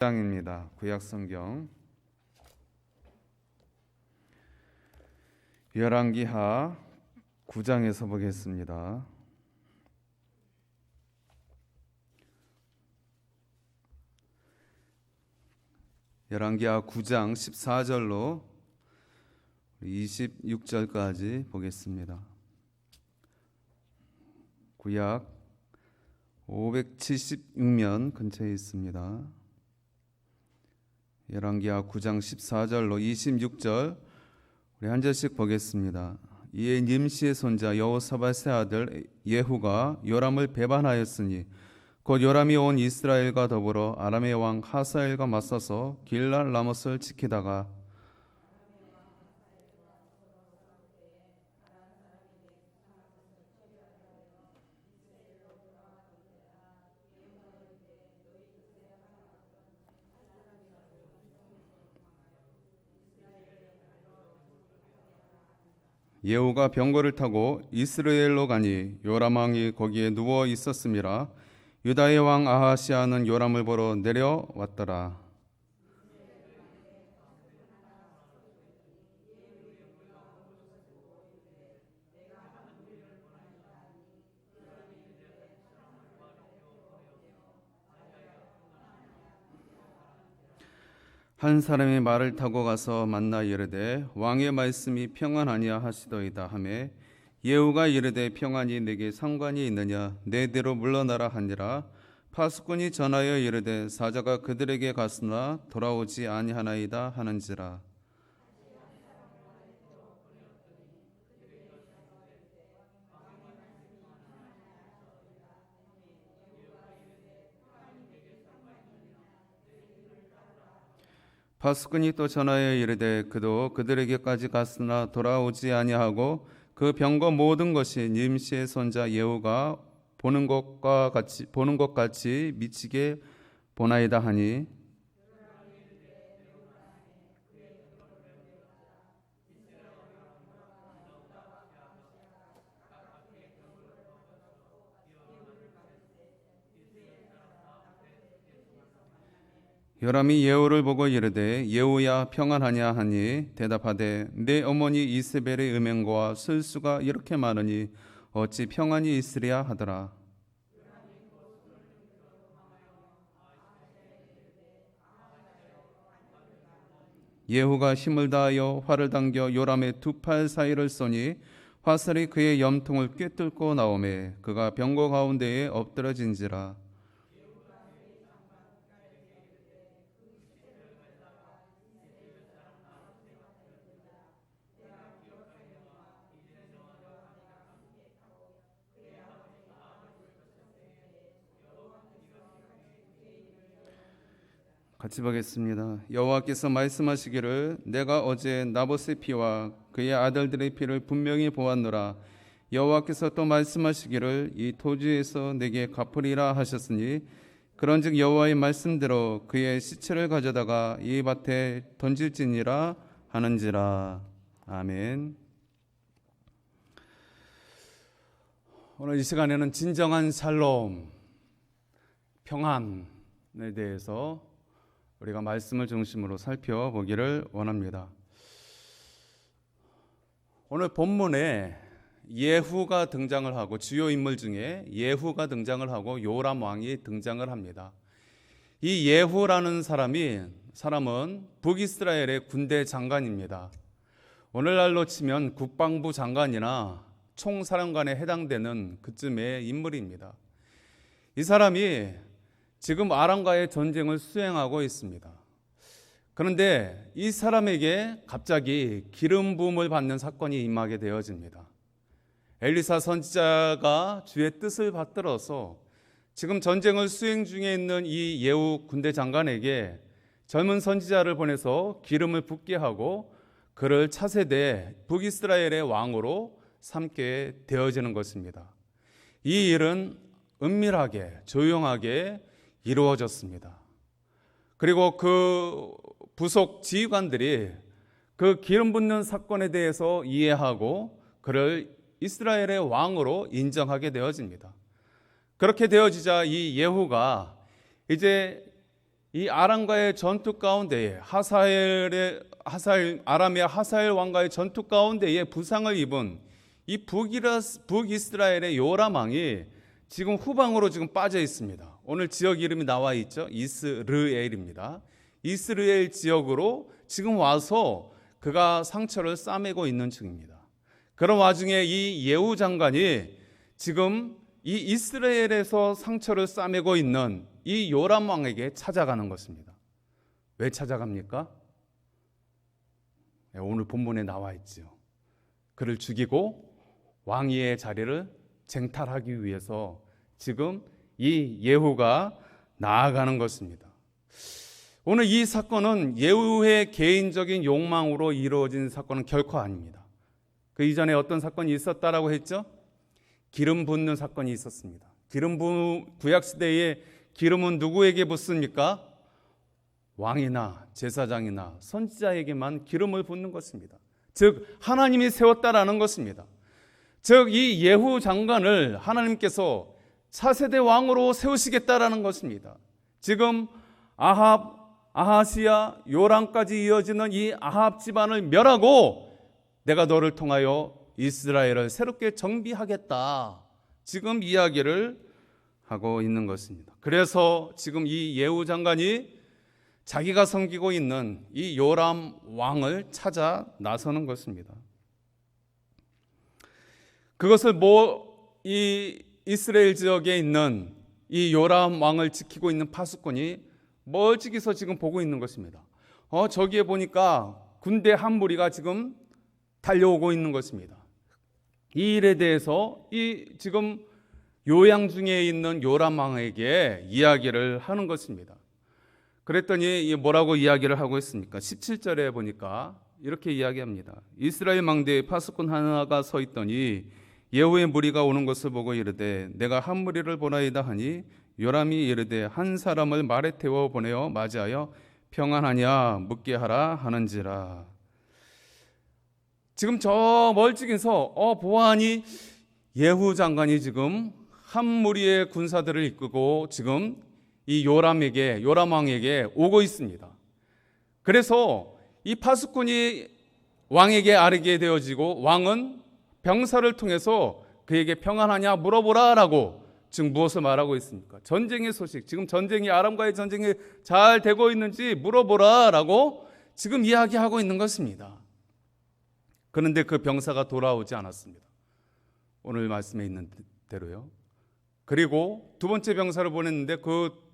장입니다. 구약성경 열왕기하 9장에서 보겠습니다. 열왕기하 9장 14절로 26절까지 보겠습니다. 구약 576면 근처에 있습니다. 열왕기하 9장 14절로 26절 우리 한 절씩 보겠습니다. 이에 님시의 손자 여호사밧의 아들 예후가 요람을 배반하였으니 곧 요람이 온 이스라엘과 더불어 아람의 왕 하사엘과 맞서서 길랄 라못을 지키다가 예후가 병거를 타고 이스라엘로 가니 요람 왕이 거기에 누워 있었음이라. 유다의 왕 아하시아는 요람을 보러 내려왔더라. 한 사람이 말을 타고 가서 만나 이르되 왕의 말씀이 평안하냐 하시더이다 하매 예후가 이르되 평안이 내게 상관이 있느냐 내대로 물러나라 하니라. 파수꾼이 전하여 이르되 사자가 그들에게 갔으나 돌아오지 아니하나이다 하는지라. 파수꾼이 또 전하여 이르되 그도 그들에게까지 갔으나 돌아오지 아니하고 그 병거 모든 것이 님시의 손자 예후가 보는 것 같이 미치게 보나이다 하니 요람이 예후를 보고 이르되 예후야 평안하냐 하니 대답하되 내 어머니 이세벨의 음행과 술수가 이렇게 많으니 어찌 평안이 있으랴 하더라. 예후가 힘을 다하여 활을 당겨 요람의 두 팔 사이를 쏘니 화살이 그의 염통을 꿰뚫고 나오매 그가 병거 가운데에 엎드러진지라. 같이 보겠습니다. 여호와께서 말씀하시기를 내가 어제 나봇의 피와 그의 아들들의 피를 분명히 보았노라. 여호와께서 또 말씀하시기를 이 토지에서 내게 갚으리라 하셨으니 그런즉 여호와의 말씀대로 그의 시체를 가져다가 이 밭에 던질지니라 하는지라. 아멘. 오늘 이 시간에는 진정한 샬롬, 평안에 대해서 우리가 말씀을 중심으로 살펴보기를 원합니다. 오늘 본문에 예후가 등장을 하고 주요 인물 중에 예후가 등장을 하고 요람 왕이 등장을 합니다. 이 예후라는 사람은 북이스라엘의 군대 장관입니다. 오늘날로 치면 국방부 장관이나 총사령관에 해당되는 그쯤의 인물입니다. 이 사람이 지금 아람과의 전쟁을 수행하고 있습니다. 그런데 이 사람에게 갑자기 기름 부음을 받는 사건이 임하게 되어집니다. 엘리사 선지자가 주의 뜻을 받들어서 지금 전쟁을 수행 중에 있는 이 예후 군대 장관에게 젊은 선지자를 보내서 기름을 붓게 하고 그를 차세대 북이스라엘의 왕으로 삼게 되어지는 것입니다. 이 일은 은밀하게 조용하게 이루어졌습니다. 그리고 그 부속 지휘관들이 그 기름 붓는 사건에 대해서 이해하고 그를 이스라엘의 왕으로 인정하게 되어집니다. 그렇게 되어지자 이 예후가 이제 이 아람과의 전투 가운데에 아람의 하사엘 왕과의 전투 가운데에 부상을 입은 이 북이스라엘의 요람 왕이 지금 후방으로 지금 빠져 있습니다. 오늘 지역 이름이 나와 있죠. 이스르엘입니다. 이스라엘 지역으로 지금 와서 그가 상처를 싸매고 있는 중입니다. 그런 와중에 이 예후 장관이 지금 이 이스라엘에서 상처를 싸매고 있는 이 요람 왕에게 찾아가는 것입니다. 왜 찾아갑니까? 오늘 본문에 나와 있죠. 그를 죽이고 왕위의 자리를 쟁탈하기 위해서 지금 이 예후가 나아가는 것입니다. 오늘 이 사건은 예후의 개인적인 욕망으로 이루어진 사건은 결코 아닙니다. 그 이전에 어떤 사건이 있었다라고 했죠? 기름 붓는 사건이 있었습니다. 구약시대에 기름은 누구에게 붓습니까? 왕이나 제사장이나 선지자에게만 기름을 붓는 것입니다. 즉 하나님이 세웠다라는 것입니다. 즉 이 예후 장관을 하나님께서 차세대 왕으로 세우시겠다라는 것입니다. 지금 아하시야, 요람까지 이어지는 이 아합 집안을 멸하고 내가 너를 통하여 이스라엘을 새롭게 정비하겠다. 지금 이야기를 하고 있는 것입니다. 그래서 지금 이 예후 장관이 자기가 섬기고 있는 이 요람 왕을 찾아 나서는 것입니다. 그것을 이 이스라엘 지역에 있는 이 요람 왕을 지키고 있는 파수꾼이 멀찍이서 지금 보고 있는 것입니다. 저기에 보니까 군대 한 무리가 지금 달려오고 있는 것입니다. 이 일에 대해서 지금 요양 중에 있는 요람 왕에게 이야기를 하는 것입니다. 그랬더니 뭐라고 이야기를 하고 있습니까? 17절에 보니까 이렇게 이야기합니다. 이스라엘 망대에 파수꾼 하나가 서 있더니 예후의 무리가 오는 것을 보고 이르되 내가 한 무리를 보나이다 하니 요람이 이르되 한 사람을 말에 태워 보내어 맞이하여 평안하냐 묻게 하라 하는지라. 지금 저 멀찍이서 보아하니 예후 장관이 지금 한 무리의 군사들을 이끌고 지금 이 요람 왕에게 오고 있습니다. 그래서 이 파수꾼이 왕에게 아뢰게 되어지고 왕은 병사를 통해서 그에게 평안하냐 물어보라라고 지금 무엇을 말하고 있습니까? 전쟁의 소식, 지금 아람과의 전쟁이 잘 되고 있는지 물어보라라고 지금 이야기하고 있는 것입니다. 그런데 그 병사가 돌아오지 않았습니다. 오늘 말씀에 있는 대로요. 그리고 두 번째 병사를 보냈는데 그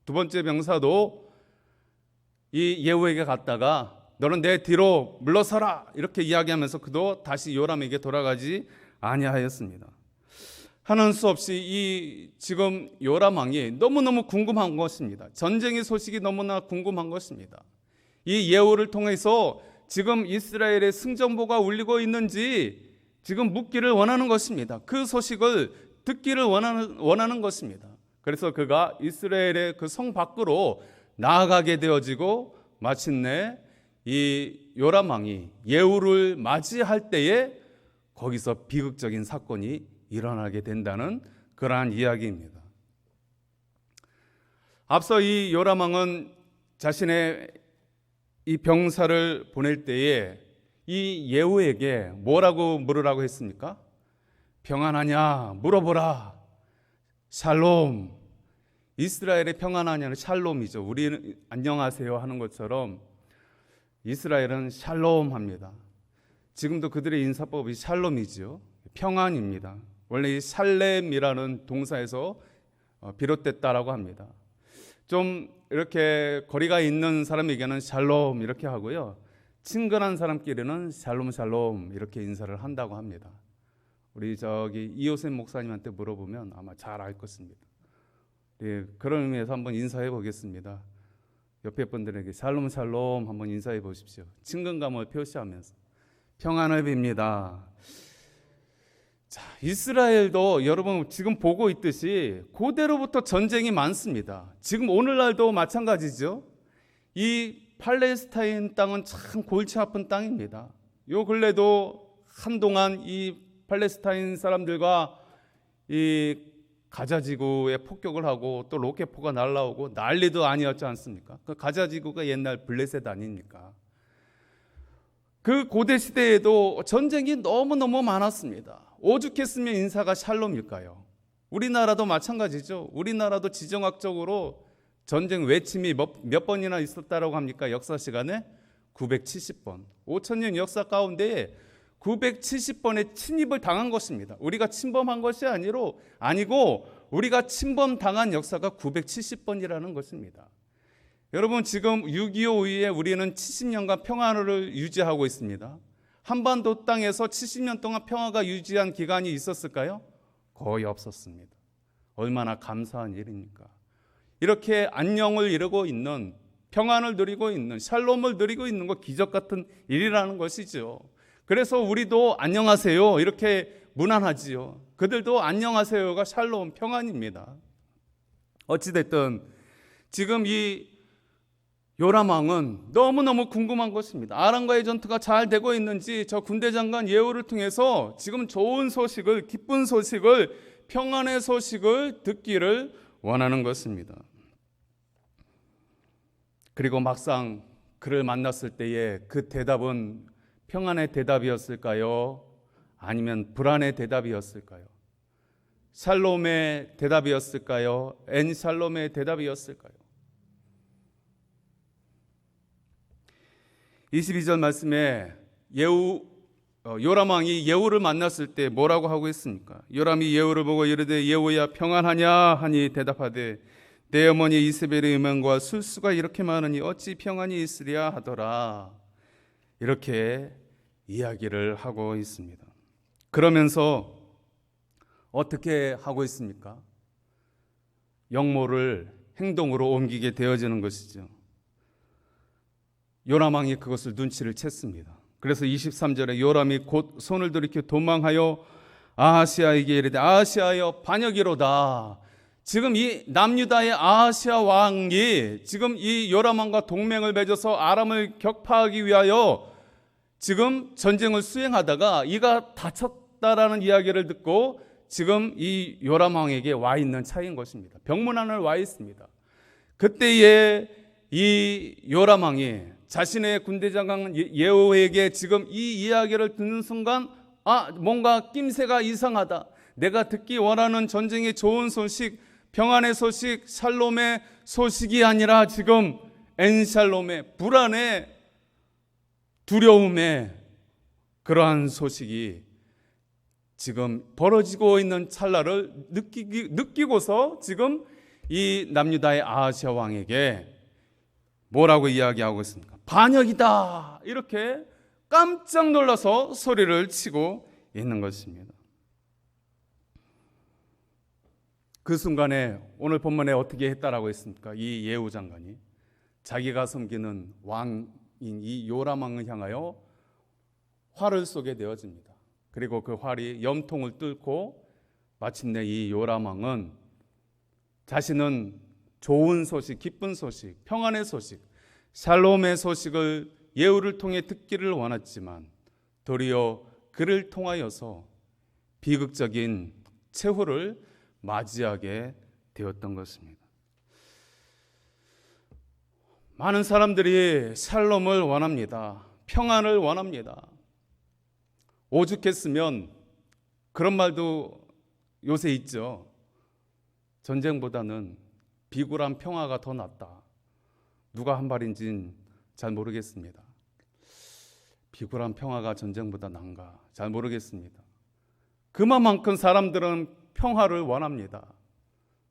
두 번째 병사도 이 예후에게 갔다가 너는 내 뒤로 물러서라 이렇게 이야기하면서 그도 다시 요람에게 돌아가지 아니하였습니다. 하는 수 없이 지금 요람 왕이 너무너무 궁금한 것입니다. 전쟁의 소식이 너무나 궁금한 것입니다. 이 예후를 통해서 지금 이스라엘의 승전보가 울리고 있는지 지금 묻기를 원하는 것입니다. 그 소식을 듣기를 원하는 것입니다. 그래서 그가 이스라엘의 그 성 밖으로 나아가게 되어지고 마침내 이 요람 왕이 예후를 맞이할 때에 거기서 비극적인 사건이 일어나게 된다는 그러한 이야기입니다. 앞서 이 요람 왕은 자신의 이 병사를 보낼 때에 이 예후에게 뭐라고 물으라고 했습니까? 평안하냐 물어보라. 샬롬. 이스라엘의 평안하냐는 샬롬이죠. 우리는 안녕하세요 하는 것처럼 이스라엘은 샬롬 합니다. 지금도 그들의 인사법이 샬롬이죠. 평안입니다. 원래 이 샬렘이라는 동사에서 비롯됐다라고 합니다. 좀 이렇게 거리가 있는 사람에게는 샬롬 이렇게 하고요. 친근한 사람끼리는 샬롬 샬롬 이렇게 인사를 한다고 합니다. 우리 이호셉 목사님한테 물어보면 아마 잘 알 것입니다. 예, 그런 의미에서 한번 인사해 보겠습니다. 옆에 분들에게 샬롬 샬롬 한번 인사해 보십시오. 친근감을 표시하면서 평안을 빕니다. 자, 이스라엘도 여러분 지금 보고 있듯이 고대로부터 전쟁이 많습니다. 지금 오늘날도 마찬가지죠. 이 팔레스타인 땅은 참 골치 아픈 땅입니다. 요 근래도 한동안 이 팔레스타인 사람들과 이 가자지구에 폭격을 하고 또 로켓포가 날라오고 난리도 아니었지 않습니까? 그 가자지구가 옛날 블레셋 아닙니까? 그 고대 시대에도 전쟁이 너무너무 많았습니다. 오죽했으면 인사가 샬롬일까요? 우리나라도 마찬가지죠. 우리나라도 지정학적으로 전쟁 외침이 몇 번이나 있었다라고 합니까? 역사 시간에 970번. 5천년 역사 가운데 970번의 침입을 당한 것입니다. 우리가 침범한 것이 아니고 우리가 침범당한 역사가 970번이라는 것입니다. 여러분, 지금 6.25 이후에 우리는 70년간 평화를 유지하고 있습니다. 한반도 땅에서 70년 동안 평화가 유지한 기간이 있었을까요? 거의 없었습니다. 얼마나 감사한 일입니까? 이렇게 안녕을 이루고 있는, 평안을 누리고 있는, 샬롬을 누리고 있는 것 기적 같은 일이라는 것이죠. 그래서 우리도 안녕하세요 이렇게 문안하지요. 그들도 안녕하세요가 샬롬, 평안입니다. 어찌됐든 지금 이 요람왕은 너무너무 궁금한 것입니다. 아람과의 전투가 잘 되고 있는지 저 군대장관 예후를 통해서 지금 좋은 소식을, 기쁜 소식을, 평안의 소식을 듣기를 원하는 것입니다. 그리고 막상 그를 만났을 때에 그 대답은 평안의 대답이었을까요? 아니면 불안의 대답이었을까요? 샬롬의 대답이었을까요? 엔샬롬의 대답이었을까요? 22절 말씀에 요람왕이 예후를 만났을 때 뭐라고 하고 있습니까? 요람이 예후를 보고 이르되 예후야 평안하냐 하니 대답하되 내 어머니 이세벨의 음행과 술수가 이렇게 많으니 어찌 평안이 있으랴 하더라. 이렇게 이야기를 하고 있습니다. 그러면서 어떻게 하고 있습니까? 역모를 행동으로 옮기게 되어지는 것이죠. 요람왕이 그것을 눈치를 챘습니다. 그래서 23절에 요람이 곧 손을 돌이켜 도망하여 아하시아에게 이르되 아하시아여 반역이로다. 지금 이 남유다의 아하시아 왕이 지금 이 요람왕과 동맹을 맺어서 아람을 격파하기 위하여 지금 전쟁을 수행하다가 이가 다쳤다라는 이야기를 듣고 지금 이 요람왕에게 와 있는 차이인 것입니다. 병문안을 와 있습니다. 그때에 이 요람왕이 자신의 군대장관 예후에게 지금 이 이야기를 듣는 순간 뭔가 낌새가 이상하다. 내가 듣기 원하는 전쟁의 좋은 소식, 평안의 소식, 샬롬의 소식이 아니라 지금 엔샬롬의 불안의 두려움의 그러한 소식이 지금 벌어지고 있는 찰나를 느끼고서 지금 이 남유다의 아하시아 왕에게 뭐라고 이야기하고 있습니까? 반역이다. 이렇게 깜짝 놀라서 소리를 치고 있는 것입니다. 그 순간에 오늘 본문에 어떻게 했다라고 했습니까? 이 예후 장관이 자기가 섬기는 왕인 이 요람왕을 향하여 활을 쏘게 되어집니다. 그리고 그 활이 염통을 뚫고 마침내 이 요람왕은 자신은 좋은 소식, 기쁜 소식, 평안의 소식, 샬롬의 소식을 예후를 통해 듣기를 원했지만 도리어 그를 통하여서 비극적인 최후를 맞이하게 되었던 것입니다. 많은 사람들이 샬롬을 원합니다. 평안을 원합니다. 오죽했으면 그런 말도 요새 있죠. 전쟁보다는 비굴한 평화가 더 낫다. 누가 한 말인지는 잘 모르겠습니다. 비굴한 평화가 전쟁보다 나은가 잘 모르겠습니다. 그만큼 사람들은 평화를 원합니다.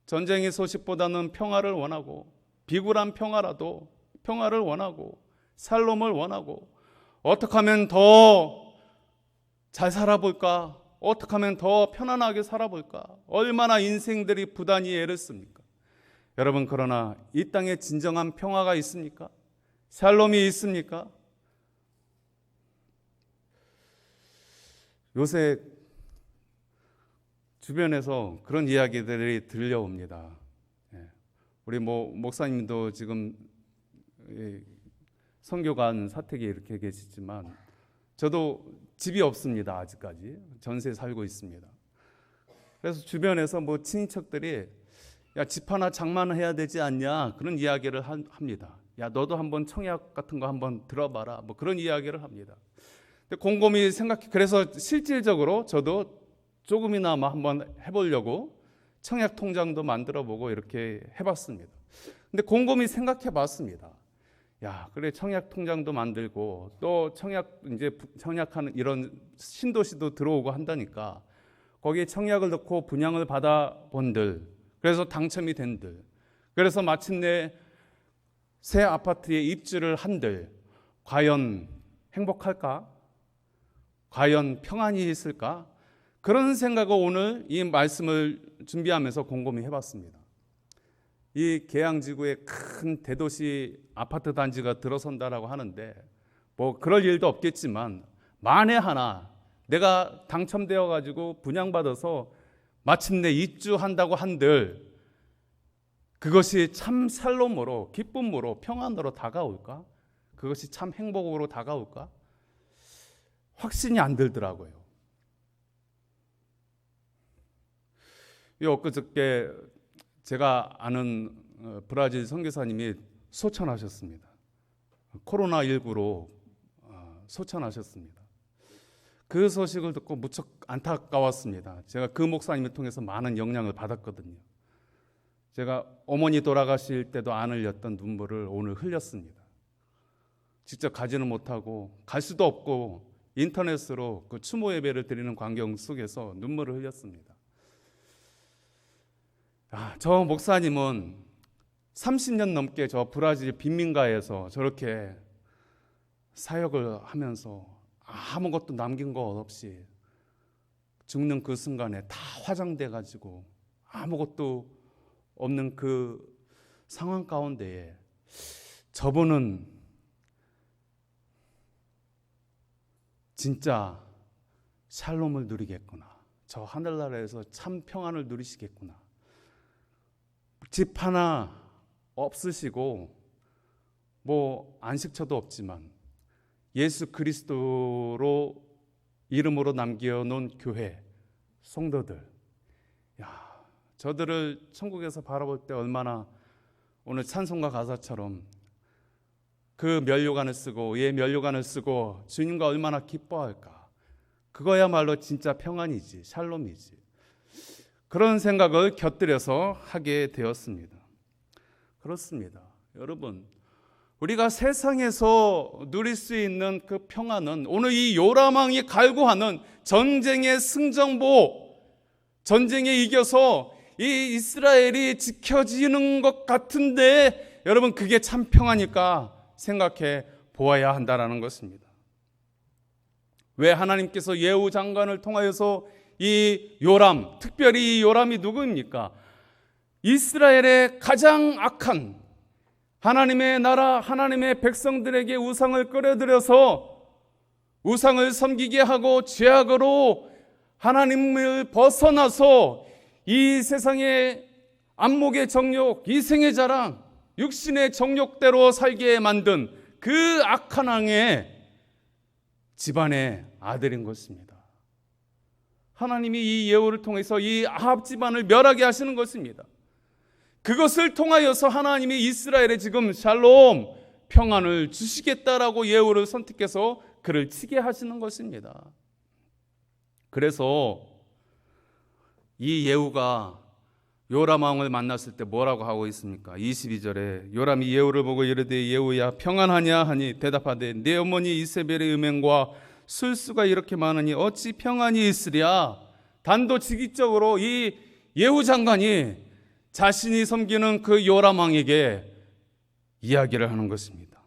전쟁의 소식보다는 평화를 원하고 비굴한 평화라도 평화를 원하고 샬롬을 원하고 어떻게 하면 더 잘 살아볼까? 어떻게 하면 더 편안하게 살아볼까? 얼마나 인생들이 부단히 애를 씁니까? 여러분, 그러나 이 땅에 진정한 평화가 있습니까? 샬롬이 있습니까? 요새 주변에서 그런 이야기들이 들려옵니다. 우리 목사님도 지금 선교관 사택에 이렇게 계시지만 저도 집이 없습니다. 아직까지 전세 살고 있습니다. 그래서 주변에서 뭐 친인척들이 야, 집 하나 장만해야 되지 않냐 그런 이야기를 합니다. 야, 너도 한번 청약 같은 거 한번 들어봐라 뭐 그런 이야기를 합니다. 근데 곰곰이 생각해, 그래서 실질적으로 저도 조금이나마 한번 해보려고 청약 통장도 만들어보고 이렇게 해봤습니다. 근데 곰곰이 생각해봤습니다. 야, 그래 청약 통장도 만들고 또 청약하는 이런 신도시도 들어오고 한다니까 거기에 청약을 넣고 분양을 받아본들, 그래서 당첨이 된들, 그래서 마침내 새 아파트에 입주를 한들 과연 행복할까? 과연 평안이 있을까? 그런 생각을 오늘 이 말씀을 준비하면서 곰곰이 해봤습니다. 이 계양지구에 큰 대도시 아파트 단지가 들어선다라고 하는데 뭐 그럴 일도 없겠지만 만에 하나 내가 당첨되어 가지고 분양받아서 마침내 입주한다고 한들 그것이 참 샬롬으로, 기쁨으로, 평안으로 다가올까? 그것이 참 행복으로 다가올까? 확신이 안 들더라고요. 엊그저께 제가 아는 브라질 선교사님이 소천하셨습니다. 코로나19로 소천하셨습니다. 그 소식을 듣고 무척 안타까웠습니다. 제가 그 목사님을 통해서 많은 영향을 받았거든요. 제가 어머니 돌아가실 때도 안 흘렸던 눈물을 오늘 흘렸습니다. 직접 가지는 못하고 갈 수도 없고 인터넷으로 그 추모 예배를 드리는 광경 속에서 눈물을 흘렸습니다. 저 목사님은 30년 넘게 저 브라질 빈민가에서 저렇게 사역을 하면서 아무것도 남긴 것 없이 죽는 그 순간에 다 화장돼 가지고 아무것도 없는 그 상황 가운데에 저분은 진짜 샬롬을 누리겠구나. 저 하늘나라에서 참 평안을 누리시겠구나. 집 하나 없으시고 뭐 안식처도 없지만 예수 그리스도로 이름으로 남겨놓은 교회 성도들, 저들을 천국에서 바라볼 때 얼마나 오늘 찬송가 가사처럼 그 면류관을 쓰고 예 면류관을 쓰고 주님과 얼마나 기뻐할까. 그거야말로 진짜 평안이지, 샬롬이지. 그런 생각을 곁들여서 하게 되었습니다. 그렇습니다. 여러분, 우리가 세상에서 누릴 수 있는 그 평안은 오늘 이 요람왕이 갈구하는 전쟁의 승정보, 전쟁에 이겨서 이 이스라엘이 지켜지는 것 같은데 여러분 그게 참 평안일까 생각해 보아야 한다라는 것입니다. 왜 하나님께서 예후 장관을 통하여서 이 요람, 특별히 이 요람이 누구입니까? 이스라엘의 가장 악한 하나님의 나라, 하나님의 백성들에게 우상을 끌어들여서 우상을 섬기게 하고 죄악으로 하나님을 벗어나서 이 세상의 안목의 정욕, 이생의 자랑, 육신의 정욕대로 살게 만든 그 악한 왕의 집안의 아들인 것입니다. 하나님이 이 예후를 통해서 이 아합 집안을 멸하게 하시는 것입니다. 그것을 통하여서 하나님이 이스라엘에 지금 샬롬, 평안을 주시겠다라고 예후를 선택해서 그를 치게 하시는 것입니다. 그래서 이 예후가 요람 왕을 만났을 때 뭐라고 하고 있습니까? 22절에 요람이 예후를 보고 이르되 예후야 평안하냐 하니 대답하되 내 어머니 이세벨의 음행과 술수가 이렇게 많으니 어찌 평안이 있으랴. 단도직입적으로 이 예후 장관이 자신이 섬기는 그 요람 왕에게 이야기를 하는 것입니다.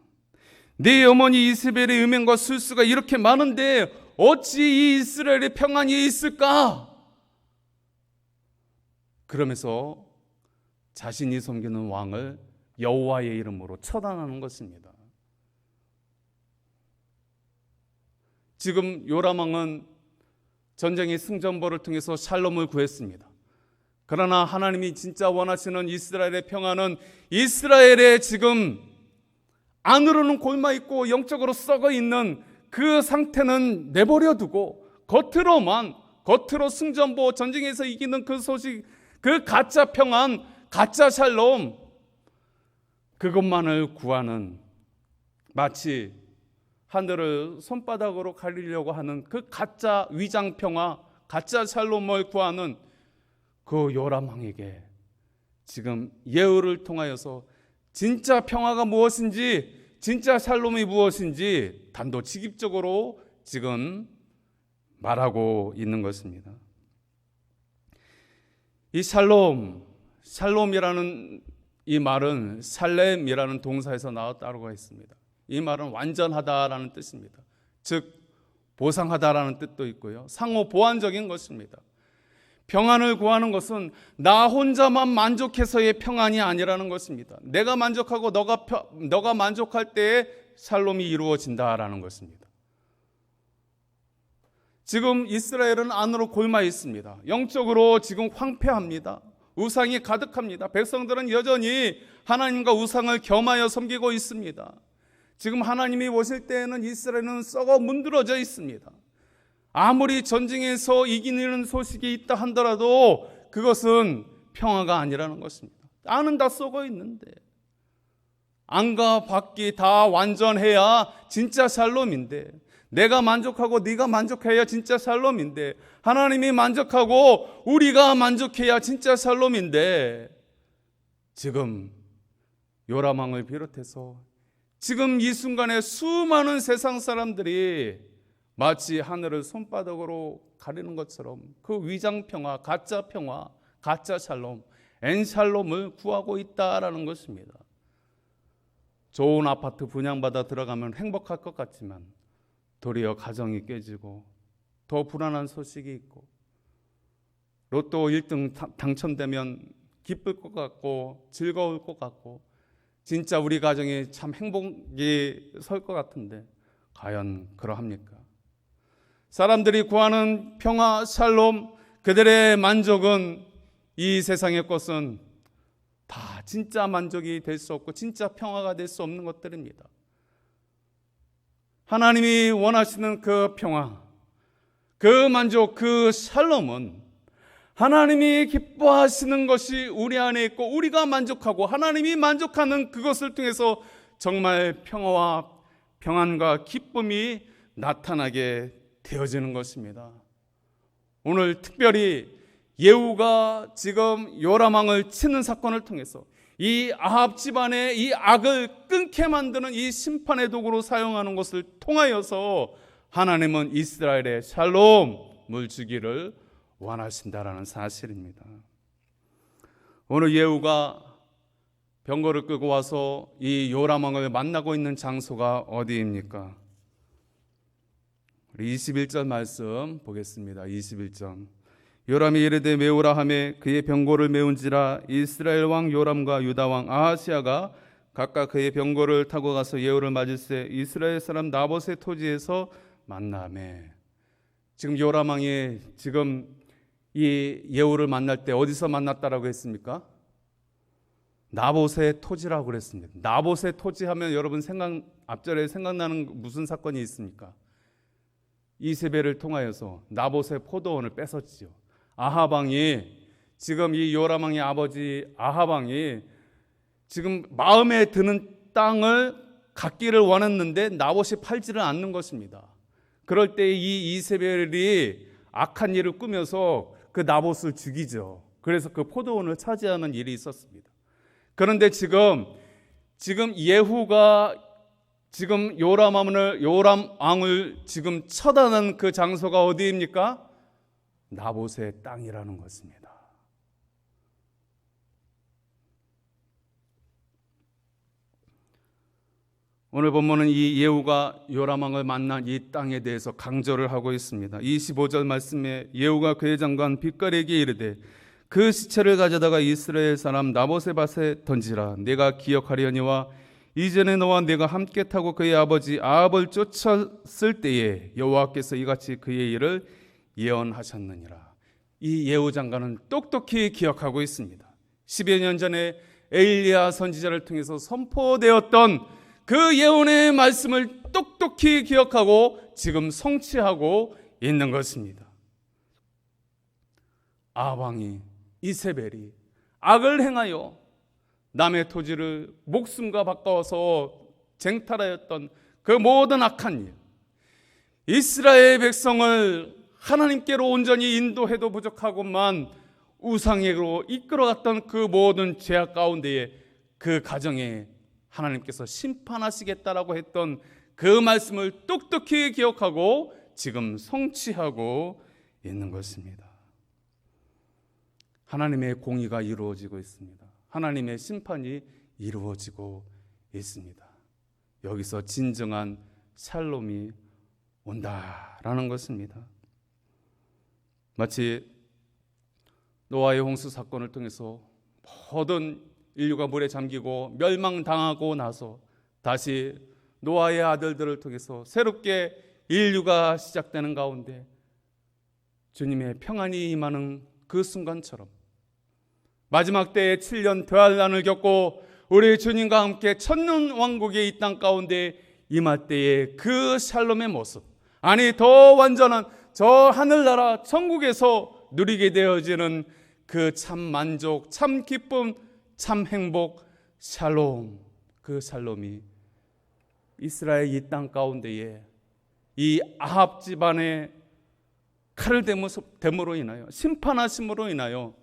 내 어머니 이세벨의 음행과 술수가 이렇게 많은데 어찌 이 이스라엘에 평안이 있을까? 그러면서 자신이 섬기는 왕을 여호와의 이름으로 처단하는 것입니다. 지금 요람 왕은 전쟁의 승전보를 통해서 샬롬을 구했습니다. 그러나 하나님이 진짜 원하시는 이스라엘의 평안은 이스라엘에 지금 안으로는 골마 있고 영적으로 썩어 있는 그 상태는 내버려 두고 겉으로만 겉으로 승전보, 전쟁에서 이기는 그 소식, 그 가짜 평안, 가짜 샬롬, 그것만을 구하는, 마치 하늘을 손바닥으로 가리려고 하는 그 가짜 위장 평화, 가짜 샬롬을 구하는 그 요람 왕에게 지금 예후를 통하여서 진짜 평화가 무엇인지, 진짜 샬롬이 무엇인지 단도직입적으로 지금 말하고 있는 것입니다. 이 샬롬이라는 이 말은 살렘이라는 동사에서 나왔다고 했습니다. 이 말은 완전하다라는 뜻입니다. 즉 보상하다라는 뜻도 있고요, 상호 보완적인 것입니다. 평안을 구하는 것은 나 혼자만 만족해서의 평안이 아니라는 것입니다. 내가 만족하고 너가 만족할 때에 샬롬이 이루어진다라는 것입니다. 지금 이스라엘은 안으로 골마 있습니다. 영적으로 지금 황폐합니다. 우상이 가득합니다. 백성들은 여전히 하나님과 우상을 겸하여 섬기고 있습니다. 지금 하나님이 오실 때에는 이스라엘은 썩어 문드러져 있습니다. 아무리 전쟁에서 이기는 소식이 있다 하더라도 그것은 평화가 아니라는 것입니다. 안은 다 썩어 있는데, 안과 밖이 다 완전해야 진짜 샬롬인데, 내가 만족하고 네가 만족해야 진짜 샬롬인데, 하나님이 만족하고 우리가 만족해야 진짜 샬롬인데, 지금 요람 왕을 비롯해서 지금 이 순간에 수많은 세상 사람들이 마치 하늘을 손바닥으로 가리는 것처럼 그 위장 평화, 가짜 샬롬, 엔샬롬을 구하고 있다라는 것입니다. 좋은 아파트 분양받아 들어가면 행복할 것 같지만 도리어 가정이 깨지고 더 불안한 소식이 있고, 로또 1등 당첨되면 기쁠 것 같고 즐거울 것 같고 진짜 우리 가정에 참 행복이 설 것 같은데 과연 그러합니까? 사람들이 구하는 평화, 샬롬, 그들의 만족은, 이 세상의 것은 다 진짜 만족이 될 수 없고 진짜 평화가 될 수 없는 것들입니다. 하나님이 원하시는 그 평화, 그 만족, 그 샬롬은 하나님이 기뻐하시는 것이 우리 안에 있고 우리가 만족하고 하나님이 만족하는 그것을 통해서 정말 평화와 평안과 기쁨이 나타나게 되어지는 것입니다. 오늘 특별히 예후가 지금 요람 왕을 치는 사건을 통해서 이 아합 집안의 이 악을 끊게 만드는 이 심판의 도구로 사용하는 것을 통하여서 하나님은 이스라엘의 샬롬을 주기를 원하신다라는 사실입니다. 오늘 예후가 병거를 끌고 와서 이 요람 왕을 만나고 있는 장소가 어디입니까? 21절 말씀 보겠습니다. 21절. 요람이 이르되 메우라 하매 그의 병거를 메운지라. 이스라엘 왕 요람과 유다 왕 아하시아가 각각 그의 병거를 타고 가서 예후를 맞을세 이스라엘 사람 나봇의 토지에서 만나매. 지금 요람 왕이 지금 이 예후를 만날 때 어디서 만났다라고 했습니까? 나봇의 토지라고 그랬습니다. 나봇의 토지 하면 여러분 앞절에 생각나는 무슨 사건이 있습니까? 이세벨을 통하여서 나봇의 포도원을 뺏었지요. 아합 왕이 지금 이 요람 왕의 아버지 아합 왕이 지금 마음에 드는 땅을 갖기를 원했는데 나봇이 팔지를 않는 것입니다. 그럴 때 이 이세벨이 악한 일을 꾸며서 그 나봇을 죽이죠. 그래서 그 포도원을 차지하는 일이 있었습니다. 그런데 지금 예후가 지금 요람 왕을 지금 처단한 그 장소가 어디입니까? 나봇의 땅이라는 것입니다. 오늘 본문은 이 예후가 요람 왕을 만난 이 땅에 대해서 강조를 하고 있습니다. 25절 말씀에 예후가 그의 장관 빗가리에게 이르되 그 시체를 가져다가 이스라엘 사람 나봇의 밭에 던지라. 내가 기억하려니와 이전에 너와 내가 함께 타고 그의 아버지 아합을 쫓았을 때에 여호와께서 이같이 그의 일을 예언하셨느니라. 이 예후 장관은 똑똑히 기억하고 있습니다. 10여 년 전에 엘리야 선지자를 통해서 선포되었던 그 예언의 말씀을 똑똑히 기억하고 지금 성취하고 있는 것입니다. 아합 왕이, 이세벨이 악을 행하여 남의 토지를 목숨과 바꿔서 쟁탈하였던 그 모든 악한 일, 이스라엘 백성을 하나님께로 온전히 인도해도 부족하고만 우상으로 이끌어갔던 그 모든 죄악 가운데에 그 가정에 하나님께서 심판하시겠다라고 했던 그 말씀을 똑똑히 기억하고 지금 성취하고 있는 것입니다. 하나님의 공의가 이루어지고 있습니다. 하나님의 심판이 이루어지고 있습니다. 여기서 진정한 샬롬이 온다라는 것입니다. 마치 노아의 홍수 사건을 통해서 모든 인류가 물에 잠기고 멸망당하고 나서 다시 노아의 아들들을 통해서 새롭게 인류가 시작되는 가운데 주님의 평안이 임하는 그 순간처럼 마지막 때에 7년 대환란을 겪고 우리 주님과 함께 천년왕국의 이 땅 가운데 임할 때의 그 샬롬의 모습, 아니 더 완전한 저 하늘나라 천국에서 누리게 되어지는 그 참 만족, 참 기쁨, 참 행복, 샬롬, 그 샬롬이 이스라엘 이 땅 가운데에 이 아합 집안의 칼을 댐으로 인하여, 심판하심으로 인하여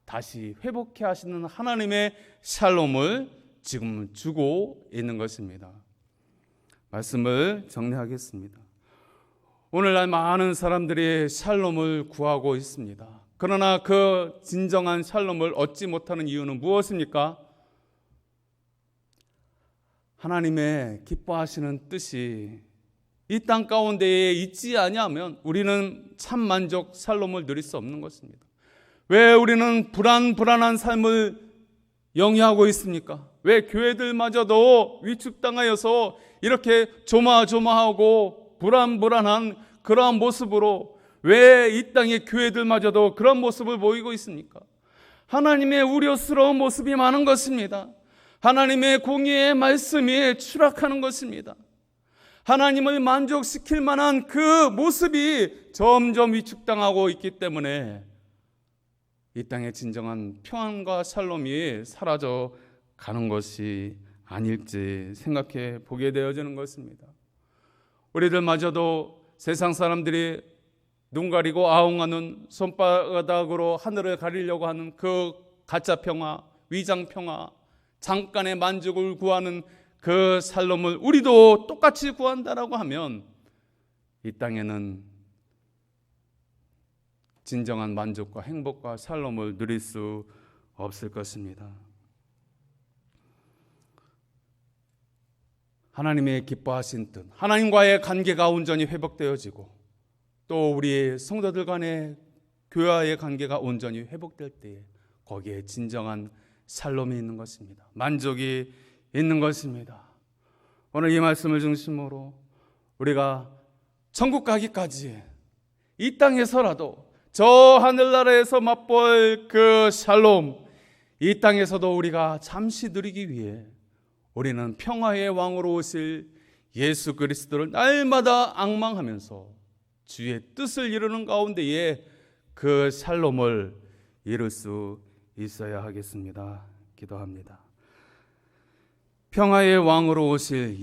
다시 회복해 하시는 하나님의 샬롬을 지금 주고 있는 것입니다. 말씀을 정리하겠습니다. 오늘날 많은 사람들이 샬롬을 구하고 있습니다. 그러나 그 진정한 샬롬을 얻지 못하는 이유는 무엇입니까? 하나님의 기뻐하시는 뜻이 이 땅 가운데에 있지 아니하면 우리는 참 만족, 샬롬을 누릴 수 없는 것입니다. 왜 우리는 불안한 삶을 영위하고 있습니까? 왜 교회들마저도 위축당하여서 이렇게 조마조마하고 불안한 그러한 모습으로 왜 이 땅의 교회들마저도 그런 모습을 보이고 있습니까? 하나님의 우려스러운 모습이 많은 것입니다. 하나님의 공의의 말씀이 추락하는 것입니다. 하나님을 만족시킬 만한 그 모습이 점점 위축당하고 있기 때문에 이 땅의 진정한 평안과 샬롬이 사라져 가는 것이 아닐지 생각해 보게 되어지는 것입니다. 우리들마저도 세상 사람들이 눈 가리고 아웅하는 손바닥으로 하늘을 가리려고 하는 그 가짜 평화, 위장 평화, 잠깐의 만족을 구하는 그 샬롬을 우리도 똑같이 구한다라고 하면 이 땅에는 진정한 만족과 행복과 샬롬을 누릴 수 없을 것입니다. 하나님의 기뻐하신 뜻, 하나님과의 관계가 온전히 회복되어지고 또 우리 성도들 간의 교회와의 관계가 온전히 회복될 때에 거기에 진정한 샬롬이 있는 것입니다. 만족이 있는 것입니다. 오늘 이 말씀을 중심으로 우리가 천국 가기까지 이 땅에서라도 저 하늘나라에서 맛볼 그 샬롬, 이 땅에서도 우리가 잠시 누리기 위해 우리는 평화의 왕으로 오실 예수 그리스도를 날마다 앙망하면서 주의 뜻을 이루는 가운데에 그 샬롬을 이룰 수 있어야 하겠습니다. 기도합니다. 평화의 왕으로 오실